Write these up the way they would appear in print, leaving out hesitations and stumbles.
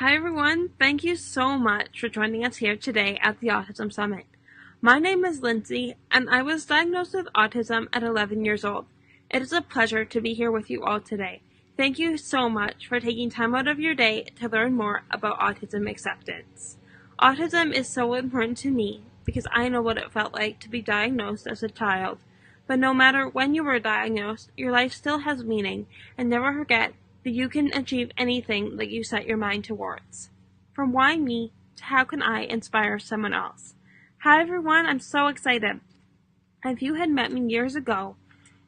Hi everyone, thank you so much for joining us here today at the Autism Summit. My name is Lindsay, and I was diagnosed with autism at 11 years old. It is a pleasure to be here with you all today. Thank you so much for taking time out of your day to learn more about autism acceptance. Autism is so important to me because I know what it felt like to be diagnosed as a child. But no matter when you were diagnosed, your life still has meaning, and never forget that you can achieve anything that you set your mind towards. From why me to how can I inspire someone else? Hi everyone, I'm so excited. If you had met me years ago,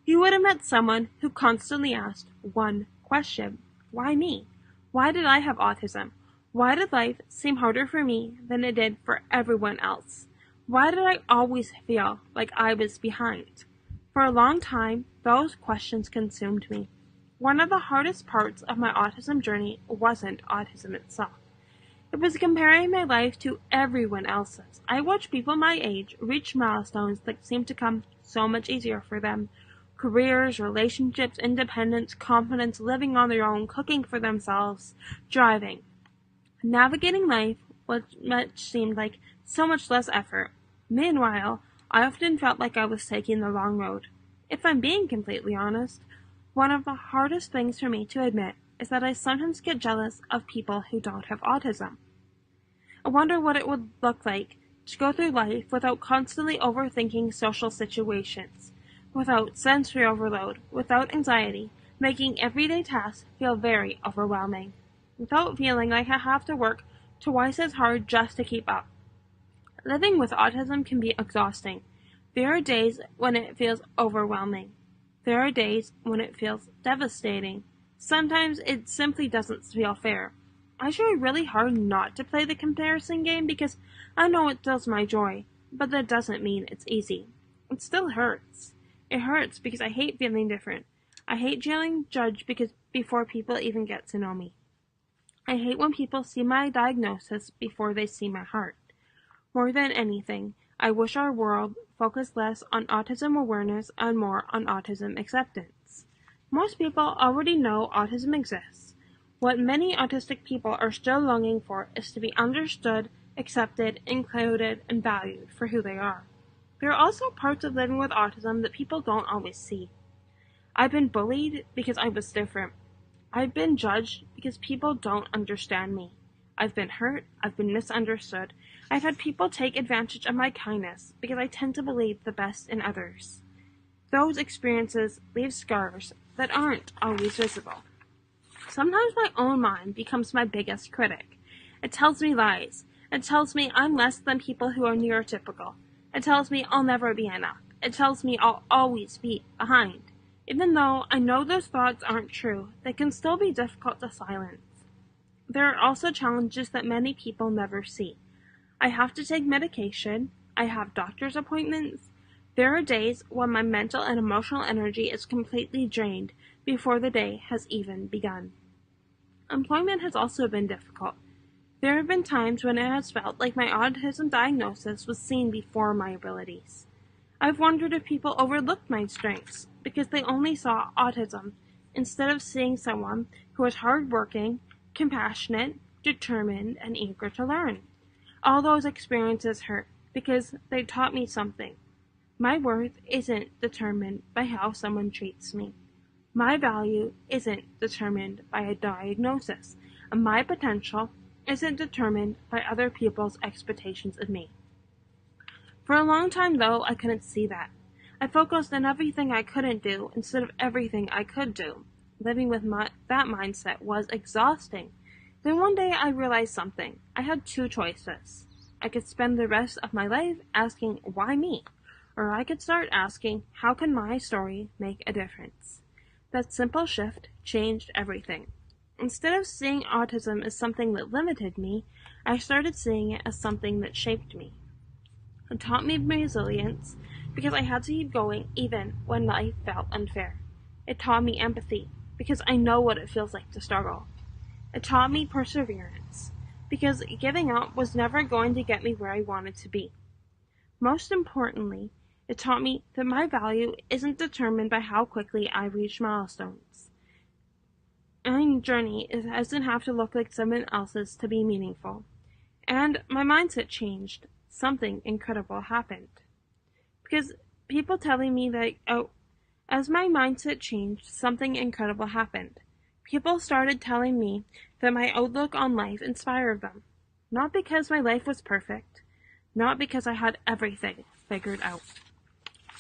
you would have met someone who constantly asked one question. Why me? Why did I have autism? Why did life seem harder for me than it did for everyone else? Why did I always feel like I was behind? For a long time, those questions consumed me. One of the hardest parts of my autism journey wasn't autism itself. It was comparing my life to everyone else's. I watched people my age reach milestones that seemed to come so much easier for them. Careers, relationships, independence, confidence, living on their own, cooking for themselves, driving. Navigating life which seemed like so much less effort. Meanwhile, I often felt like I was taking the wrong road. If I'm being completely honest, one of the hardest things for me to admit is that I sometimes get jealous of people who don't have autism. I wonder what it would look like to go through life without constantly overthinking social situations, without sensory overload, without anxiety, making everyday tasks feel very overwhelming, without feeling like I have to work twice as hard just to keep up. Living with autism can be exhausting. There are days when it feels overwhelming. There are days when it feels devastating. Sometimes it simply doesn't feel fair. I try really hard not to play the comparison game because I know it steals my joy, but that doesn't mean it's easy. It still hurts. It hurts because I hate feeling different. I hate feeling judged before people even get to know me. I hate when people see my diagnosis before they see my heart. More than anything, I wish our world focused less on autism awareness and more on autism acceptance. Most people already know autism exists. What many autistic people are still longing for is to be understood, accepted, included, and valued for who they are. There are also parts of living with autism that people don't always see. I've been bullied because I was different. I've been judged because people don't understand me. I've been hurt, I've been misunderstood. I've had people take advantage of my kindness because I tend to believe the best in others. Those experiences leave scars that aren't always visible. Sometimes my own mind becomes my biggest critic. It tells me lies. It tells me I'm less than people who are neurotypical. It tells me I'll never be enough. It tells me I'll always be behind. Even though I know those thoughts aren't true, they can still be difficult to silence. There are also challenges that many people never see. I have to take medication. I have doctor's appointments. There are days when my mental and emotional energy is completely drained before the day has even begun. Employment has also been difficult. There have been times when it has felt like my autism diagnosis was seen before my abilities. I've wondered if people overlooked my strengths because they only saw autism instead of seeing someone who was hardworking, compassionate, determined, and eager to learn. All those experiences hurt because they taught me something. My worth isn't determined by how someone treats me. My value isn't determined by a diagnosis, and my potential isn't determined by other people's expectations of me. For a long time, though, I couldn't see that. I focused on everything I couldn't do instead of everything I could do. Living with that mindset was exhausting. Then one day I realized something. I had two choices. I could spend the rest of my life asking, why me? Or I could start asking, how can my story make a difference? That simple shift changed everything. Instead of seeing autism as something that limited me, I started seeing it as something that shaped me. It taught me resilience because I had to keep going even when life felt unfair. It taught me empathy because I know what it feels like to struggle. It taught me perseverance because giving up was never going to get me where I wanted to be. Most importantly, it taught me that my value isn't determined by how quickly I reach milestones. My journey doesn't have to look like someone else's to be meaningful. And my mindset changed. Something incredible happened. Because people telling me that, as my mindset changed, something incredible happened. People started telling me that my outlook on life inspired them. Not because my life was perfect, not because I had everything figured out,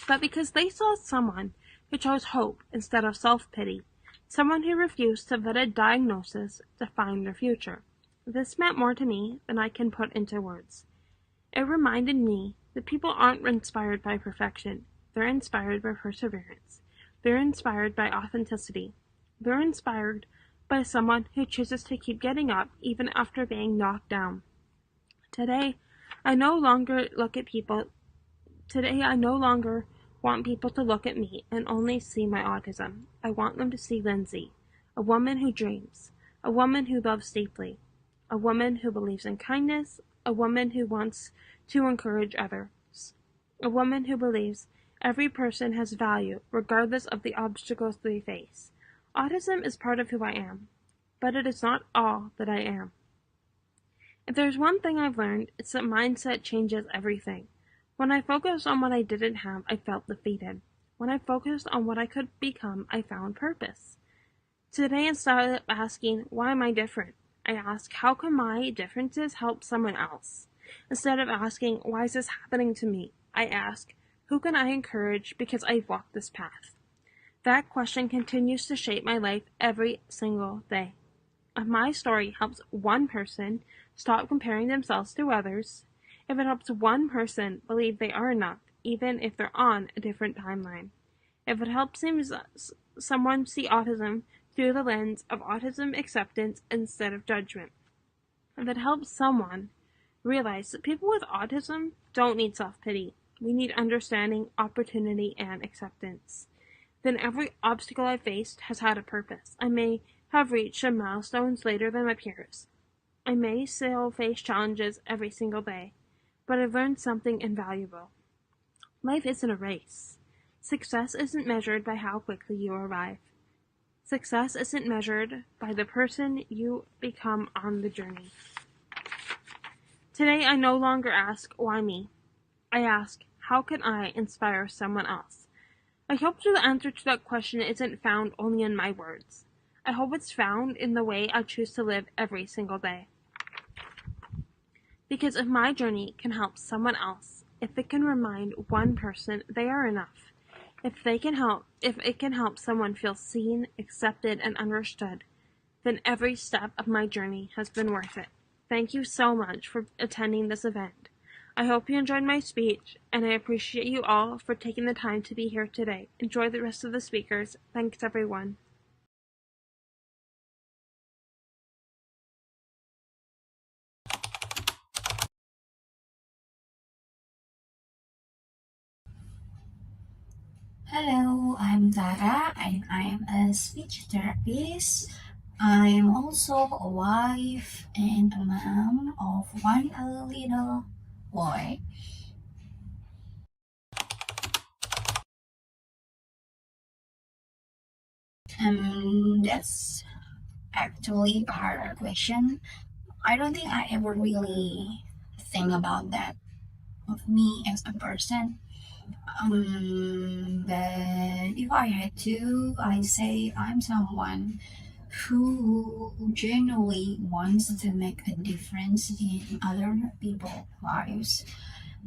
but because they saw someone who chose hope instead of self-pity, someone who refused to let a diagnosis define their future. This meant more to me than I can put into words. It reminded me that people aren't inspired by perfection. They're inspired by perseverance. They're inspired by authenticity. They're inspired by someone who chooses to keep getting up even after being knocked down. Today, I no longer want people to look at me and only see my autism. I want them to see Lindsay, a woman who dreams, a woman who loves deeply, a woman who believes in kindness, a woman who wants to encourage others, a woman who believes every person has value regardless of the obstacles they face. Autism is part of who I am, but it is not all that I am. If there's one thing I've learned, it's that mindset changes everything. When I focused on what I didn't have, I felt defeated. When I focused on what I could become, I found purpose. Today, instead of asking, why am I different? I ask, how can my differences help someone else? Instead of asking, why is this happening to me? I ask, who can I encourage because I've walked this path? That question continues to shape my life every single day. If my story helps one person stop comparing themselves to others, if it helps one person believe they are enough, even if they're on a different timeline, if it helps someone see autism through the lens of autism acceptance instead of judgment, if it helps someone realize that people with autism don't need self-pity, we need understanding, opportunity, and acceptance, then every obstacle I faced has had a purpose. I may have reached some milestones later than my peers. I may still face challenges every single day, but I've learned something invaluable. Life isn't a race. Success isn't measured by how quickly you arrive. Success isn't measured by the person you become on the journey. Today, I no longer ask, why me? I ask, how can I inspire someone else? I hope the answer to that question isn't found only in my words. I hope it's found in the way I choose to live every single day. Because if my journey can help someone else, if it can remind one person they are enough, if it can help someone feel seen, accepted, and understood, then every step of my journey has been worth it. Thank you so much for attending this event. I hope you enjoyed my speech, and I appreciate you all for taking the time to be here today. Enjoy the rest of the speakers. Thanks, everyone. Hello, I'm Tara and I am a speech therapist. I am also a wife and a mom of one little boy. That's actually a hard question. I don't think I ever really think about that of me as a person. But if I had to, I say I'm someone who genuinely wants to make a difference in other people's lives.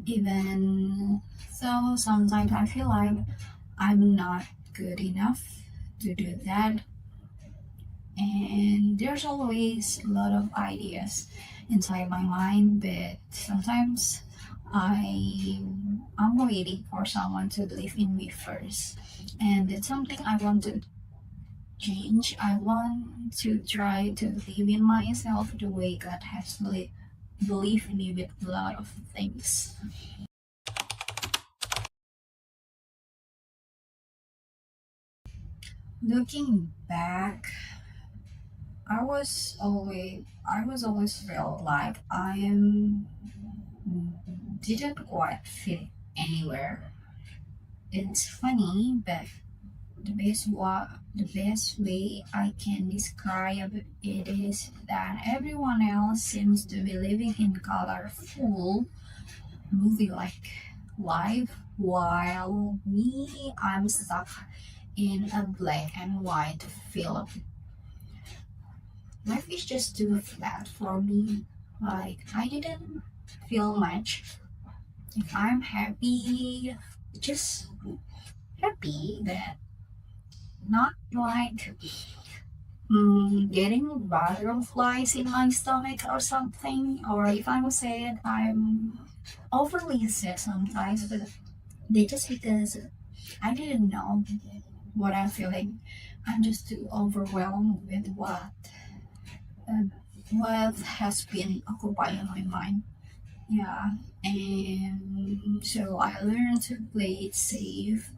Even though sometimes I feel like I'm not good enough to do that, and there's always a lot of ideas inside my mind, but sometimes I'm waiting for someone to believe in me first, and it's something I want to change. I want to try to live in myself the way God has believed me with a lot of things. Looking back, I was always felt like I didn't quite fit anywhere. It's funny, but the best way I can describe it is that everyone else seems to be living in colorful movie like life, while me, I'm stuck in a black and white film. Life is just too flat for me. Like, I didn't feel much. If I'm happy, just happy, that not like getting butterflies in my stomach or something. Or if I'm sad, I'm overly sad sometimes, but they just because I didn't know what I'm feeling. I'm just too overwhelmed with uh, what has been occupying my mind. Yeah, and so I learned to play it safe.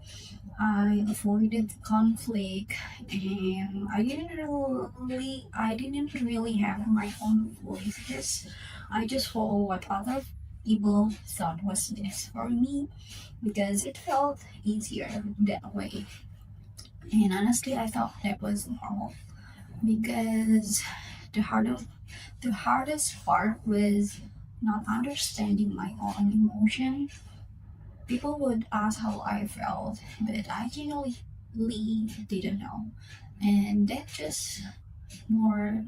I avoided conflict, and I didn't really have my own voices. I just followed what other people thought was best for me because it felt easier that way. And honestly, I thought that was normal because the hardest the hardest part was not understanding my own emotion. People would ask how I felt, but I genuinely didn't know. And that just more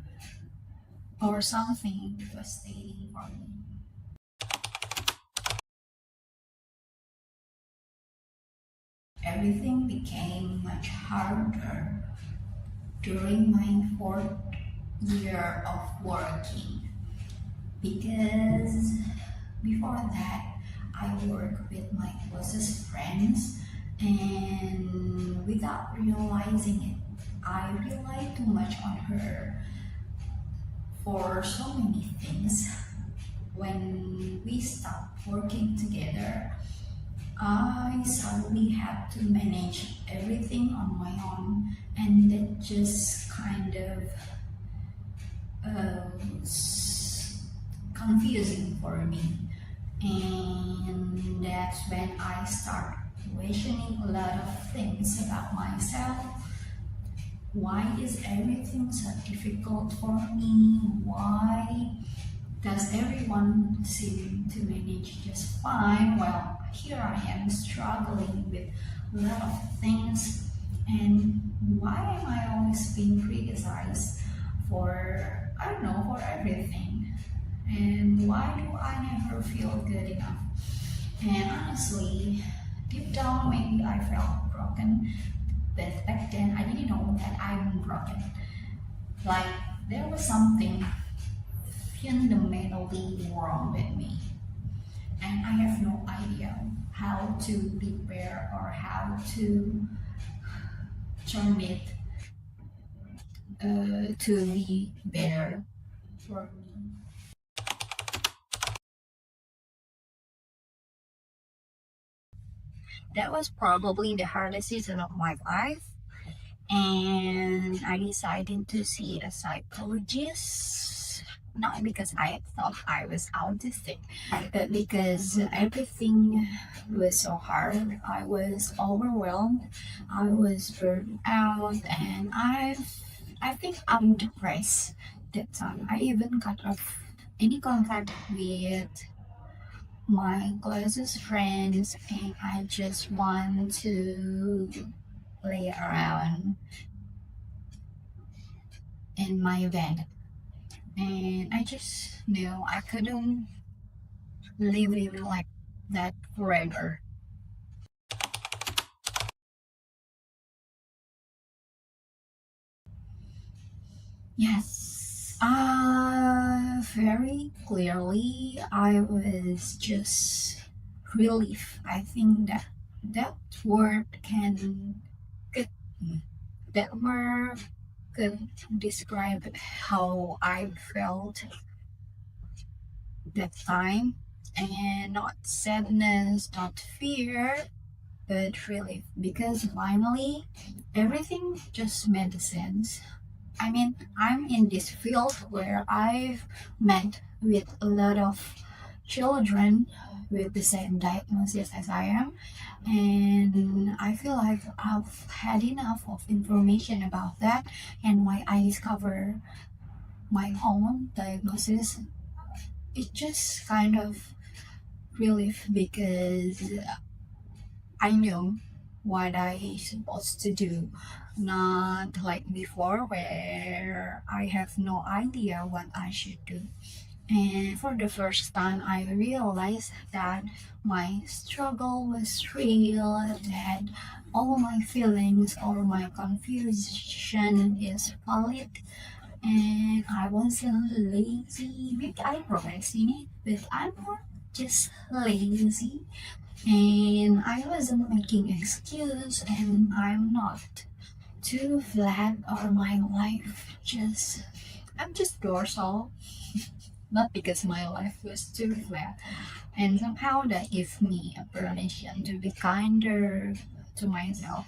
or something devastating for me. Everything became much harder during my fourth year of working because before that I worked with my closest friends, and without realizing it, I relied too much on her for so many things. When we stopped working together, I suddenly had to manage everything on my own, and that just kind of was confusing for me. And that's when I start questioning a lot of things about myself. Why is everything so difficult for me? Why does everyone seem to manage just fine while here I am struggling with a lot of things? And why am I always being criticized for, I don't know, for everything? And why do I never feel good enough? And honestly, deep down, maybe I felt broken, but back then I didn't know that I'm broken. Like there was something fundamentally wrong with me, and I have no idea how to repair or how to turn it to be better for me. That was probably the hardest season of my life, and I decided to see a psychologist. Not because I thought I was autistic, but because everything was so hard. I was overwhelmed, I was burned out, and I think I'm depressed that time. I even cut off any contact with my closest friends, and I just want to lay around in my bed. And I just knew I couldn't live it like that forever. Yes, very clearly, I was just relief. I think that word could that word could describe how I felt that time, and not sadness, not fear, but relief. Because finally, everything just made sense. I mean, I'm in this field where I've met with a lot of children with the same diagnosis as I am, and I feel like I've had enough of information about that. And when I discover my own diagnosis, it just kind of relief because I know what I supposed to do, not like before where I have no idea what I should do. And for the first time, I realized that my struggle was real, that all my feelings or my confusion is valid, and I wasn't lazy. Maybe I procrastinate, but I'm not just lazy, and I wasn't making excuse, and I'm not too flat or my life just I'm just dorsal, not because my life was too flat. And somehow that gives me a permission to be kinder to myself.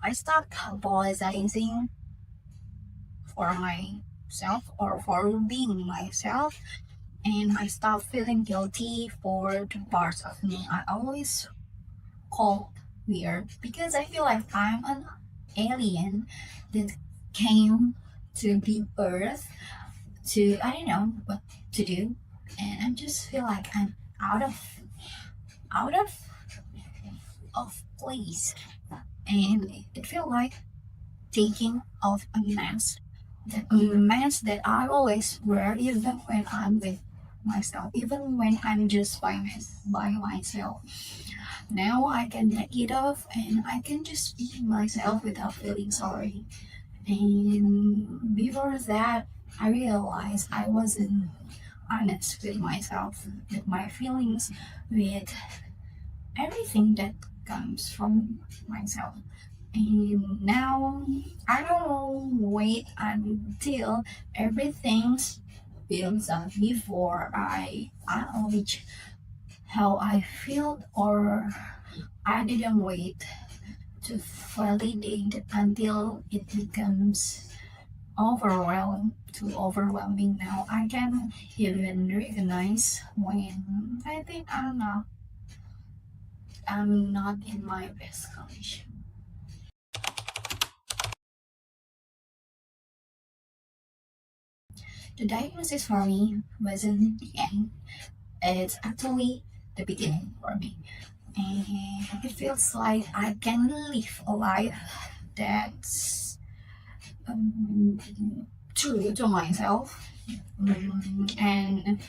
I stopped apologizing for myself or for being myself, and I stopped feeling guilty for the parts of me I always called weird, because I feel like I'm an alien that came to be Earth to, I don't know what to do, and I just feel like I'm out of out of place, and it felt like taking off a mask, the mask that I always wear even when I'm with myself, even when I'm just by myself. Now I can take it off and I can just be myself without feeling sorry. And before that, I realized I wasn't honest with myself, with my feelings, with everything that comes from myself. And now I don't wait until everything builds up before I acknowledge how I feel, or I didn't wait to validate it until it becomes too overwhelming. Now I can even recognize when I think I'm not in my best condition. The diagnosis for me wasn't the end. It's actually the beginning for me. And it feels like I can live a life that's um, true to myself. And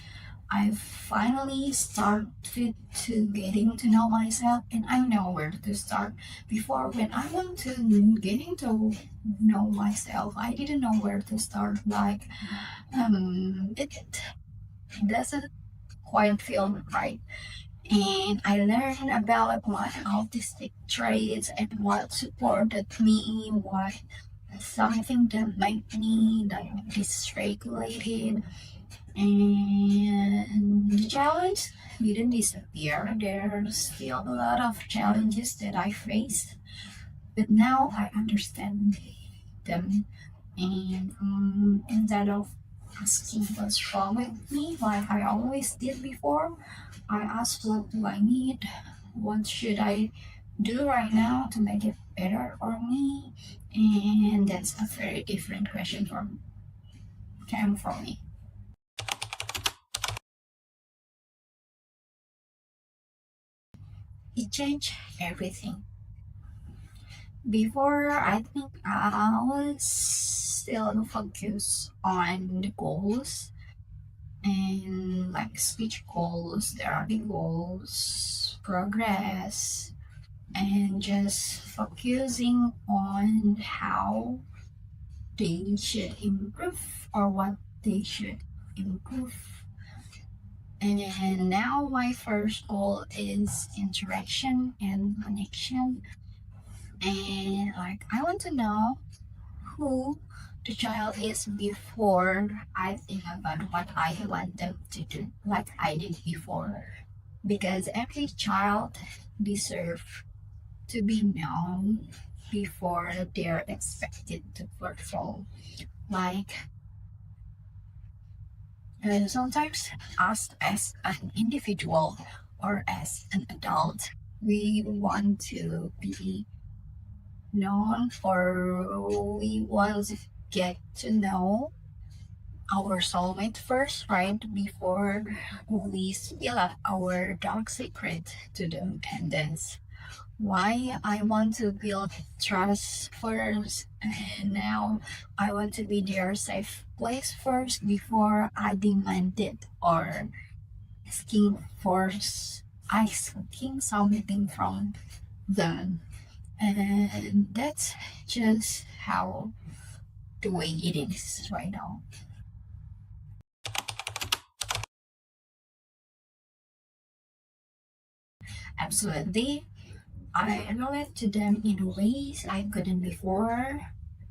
I finally started to getting to know myself, and I know where to start. Before, when I went to getting to know myself, I didn't know where to start. Like, it doesn't quite feel right. And I learned about my autistic traits and what supported me, what something that made me like dysregulated. And the challenge didn't disappear. There's still a lot of challenges that I face, but now I understand them. And instead of asking what's wrong with me like I always did before, I ask what do I need, what should I do right now to make it better for me, and that's a very different question from came from me. It changed everything. Before, I think I was still focused on the goals and like speech goals, therapy goals, progress, and just focusing on how they should improve or what they should improve. And now my first goal is interaction and connection. And like I want to know who the child is before I think about what I want them to do, like I did before. Because every child deserves to be known, before they're expected to perform. Like, sometimes us as an individual or as an adult, we want to be known, or we want to get to know our soulmate first, right? Before we spill out our dark secret to them. And that's why I want to build trust first. And now I want to be their safe place first before I demand it or asking for asking something from them. And that's just how the way it is right now. Absolutely. I relate to them in ways I couldn't before.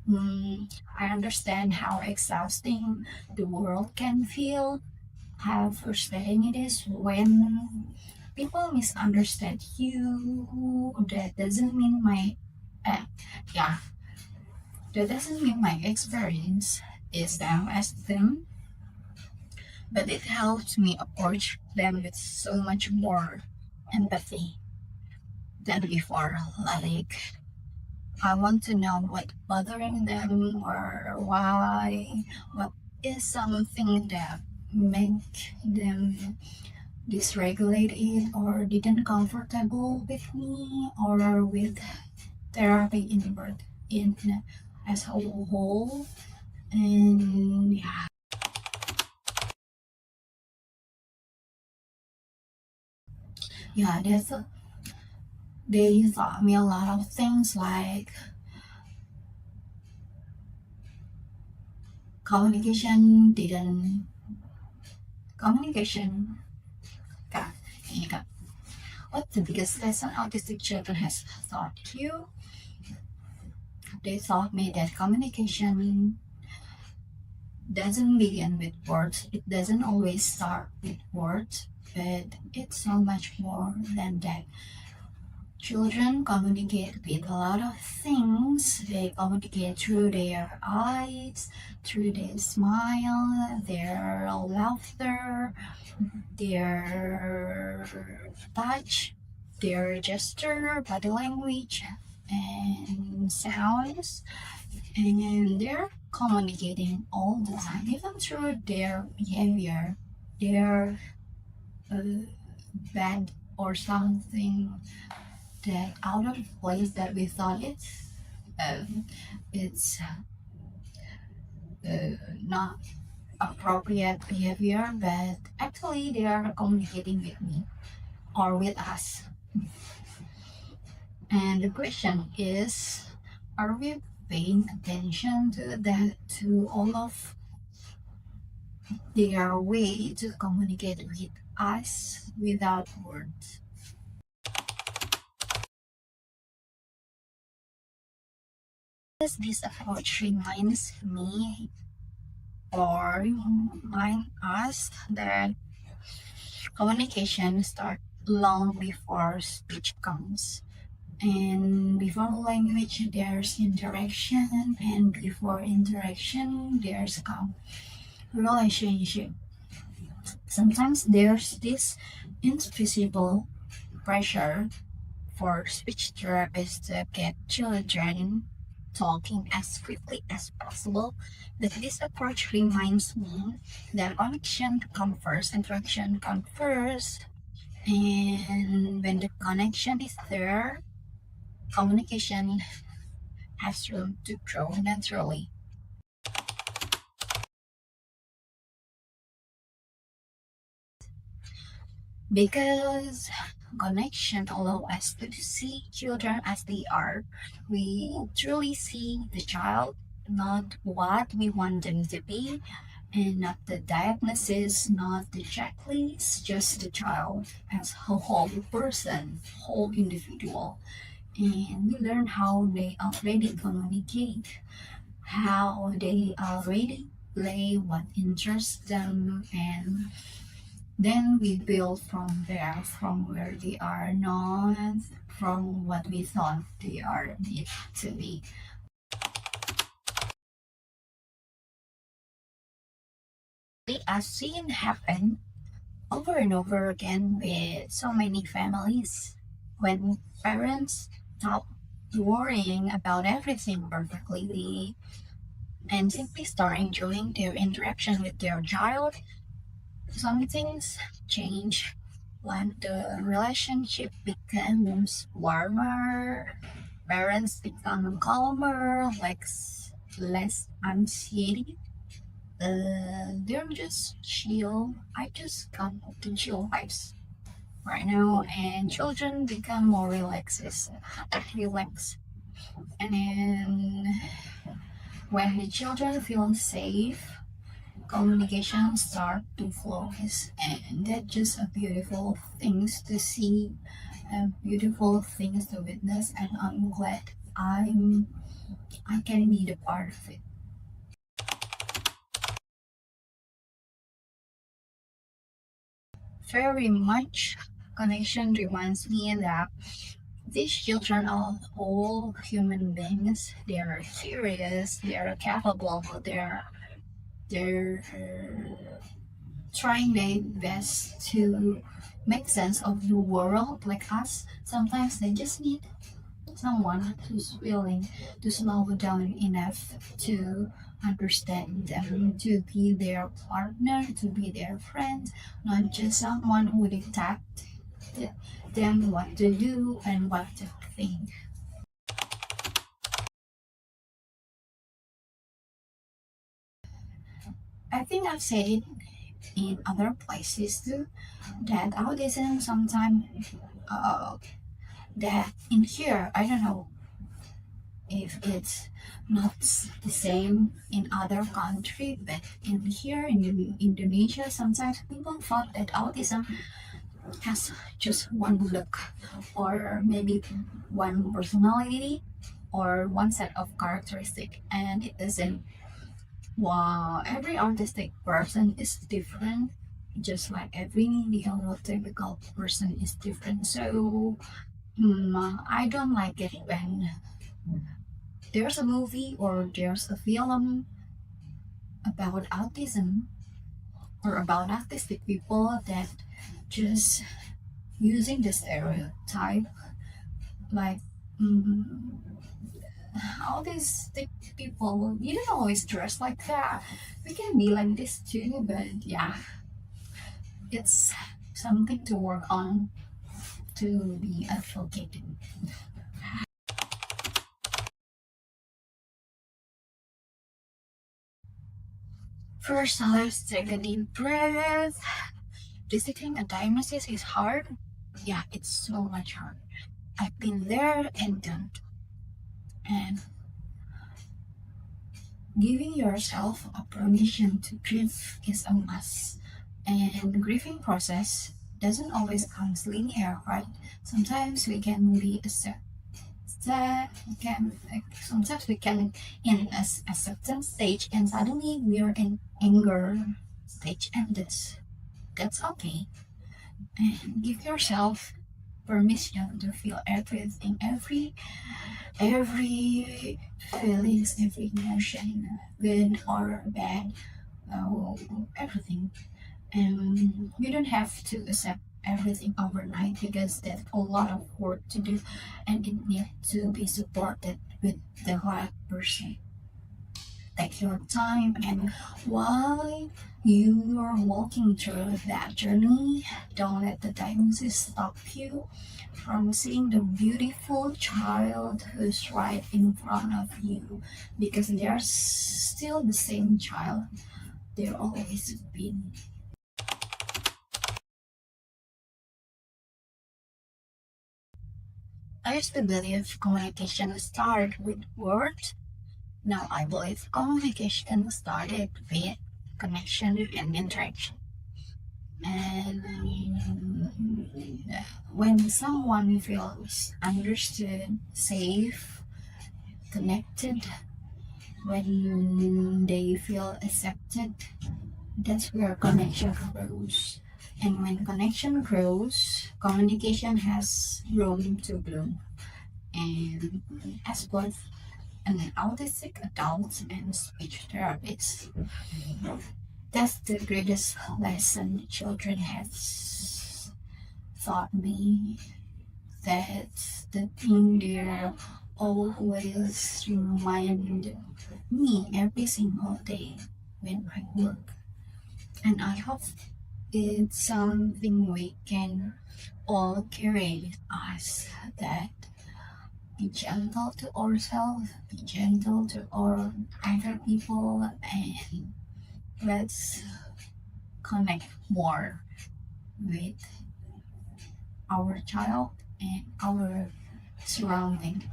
I understand how exhausting the world can feel, how frustrating it is when people misunderstand you. Uh, yeah, that doesn't mean my experience is down as them, but it helps me approach them with so much more empathy than before. Like, I want to know what's bothering them or why, what is something that make them dysregulated or didn't comfortable with me or with therapy in as a whole. And yeah, they taught me a lot of things like communication didn't communication. God, yeah. What's the biggest lesson autistic children has taught you? They taught me that communication doesn't begin with words. It doesn't always start with words, but it's so much more than that. Children communicate with a lot of things. They communicate through their eyes, through their smile, their laughter, their touch, their gesture, body language, and sounds. And they're communicating all the time, even through their behavior, their uh, bad or something that out of place that we thought it's not appropriate behavior, but actually they are communicating with me or with us. And the question is, are we paying attention to that, to all of their way to communicate with us without words? This approach reminds me or remind us that communication starts long before speech comes. And before language, there's interaction, and before interaction, there's relationship. Sometimes there's this invisible pressure for speech therapists to get children talking as quickly as possible. But this approach reminds me that connection comes first, interaction comes first, and when the connection is there, communication has room to grow naturally. Because connection allows us to see children as they are. We truly see the child, not what we want them to be, and not the diagnosis, not the checklist, just the child as a whole person, whole individual. And we learn how they already communicate, how they already play, what interests them, and Then we build from there, from where they are not, from what we thought they are need to be. I've seen happen over and over again with so many families when parents stop worrying about everything perfectly and simply start enjoying their interaction with their child. Some things change when the relationship becomes warmer, parents become calmer, like less anxiety. They're just chill. I just come to chill vibes right now, and children become more relaxed. And then when the children feel safe, communication start to flourish, and that's just a beautiful things to see, beautiful things to witness, and I'm glad I can be the part of it. Very much. Connection reminds me that these children are all human beings. They are curious, they are capable, they're trying their best to make sense of the world like us. Sometimes they just need someone who's willing to slow down enough to understand them, to be their partner, to be their friend, not just someone who dictates them what to do and what to think. I think I've said it in other places too that autism sometimes that in here I don't know if it's not the same in other country, but in here in Indonesia sometimes people thought that autism has just one look or maybe one personality or one set of characteristic, and it isn't. Wow, every autistic person is different, just like every neurotypical person is different. So I don't like it when there's a movie or there's a film about autism or about autistic people that just using the stereotype like mm, autistic people, you don't always dress like that. We can be like this too, but yeah, it's something to work on to be advocated. First, let's take a deep breath. Receiving a diagnosis is hard. Yeah, it's so much hard. I've been there and done. And giving yourself a permission to grieve is a must. And the grieving process doesn't always come linear, right? Sometimes we can be sometimes we can in a acceptance stage and suddenly we are in anger stage, and that's okay. And give yourself permission to feel everything, every feelings, every emotion, good or bad, uh, everything. And you don't have to accept everything overnight because that's a lot of work to do, and it needs to be supported with the right person. Take your time, and while you are walking through that journey, don't let the diagnosis stop you from seeing the beautiful child who's right in front of you, because they are still the same child they've always been. I used to believe communication started with words. Now I believe communication started with connection and interaction. And when someone feels understood, safe, connected, when they feel accepted, that's where connection grows. And when connection grows, communication has room to bloom. And as both an autistic adult and speech therapist, that's the greatest lesson children has taught me. That's the thing they always remind me every single day when I work. And I hope it's something we can all carry with us, that be gentle to ourselves, be gentle to our other people, and let's connect more with our child and our surrounding.